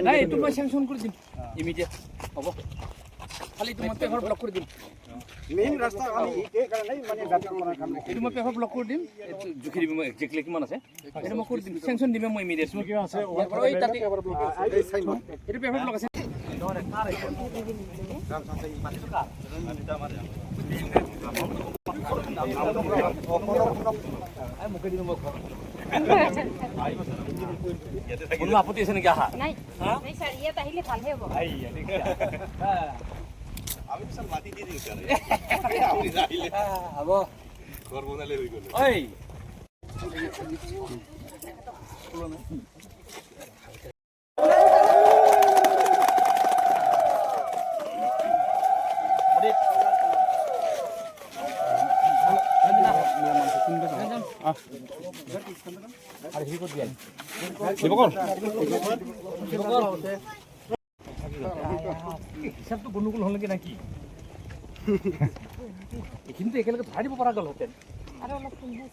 নাই এইটো মই চেংচন কৰি দিম ইমিডিয়েট হ'ব খালি তোমাক পেপাৰ ব্লক কৰি দিম মেইন ৰাস্তা আমি এই কাৰণে মানে যাত্ৰা কৰাৰ কাম নাই এইটো মই পেপাৰ ব্লক কৰি দিম জুখি দিম মই একজেক্টলি কিমান আছে এইটো মই কৰি দিম চেংচন দিম মই ইমিডিয়েট কিমান আছে এই তাতে এই চাইন এইটো পেপাৰ ব্লক আছে কোনো আপত্তি আছে নেকি আহা নাই নাই স্যার ইয়াত আহিলে ভালহে হ'ব আমি পিছত মাটি দি দিম কাৰণে হ'ব ঘৰ বনালে হৈ গ'ল ঐ হিচাপটো গণ্ডগোল হ'ল নেকি নাকি এইখিনিতো একেলগে ধৰাই দিব পৰা গ'লহেঁতেন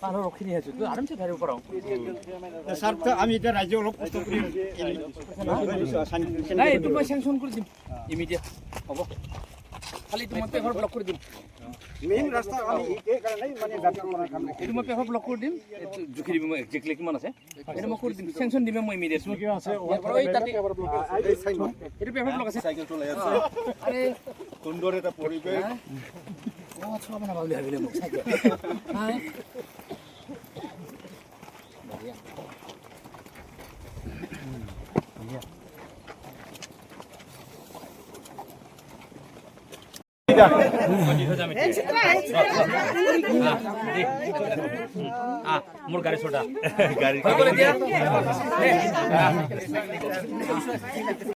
আৰু ৰখি আছো আৰামছে ধৰিব পাৰোঁ স্যাৰ আমি এতিয়া ৰাইজে অলপ কষ্ট কৰি নাই এইটো মই চেংচন কৰি দিম ইমিডিয়েট হ'ব খালি তোমাক পেপাৰ ব্লক কৰি দিম মেইন ৰাস্তা আমি এই কাৰণে মানে যাত্ৰা কৰাৰ কাম নাই এইটো মই পেপাৰ ব্লক কৰি দিম জুখি দিম মই একজেক্টলি কিমান আছে এইটো মই কৰি দিম চেংচন দিম মই ইমিডিয়েট কিমান আছে এই তাতে এই চাইন এইটো পেপাৰ ব্লক আছে চাইকেল চলাই আছে আৰে সুন্দৰ এটা পৰিৱেশ আচ্ছা মানে ভাবলি ভাবিলে মোক চাইকেল মোৰ গাড়ী চোটা গাড়ী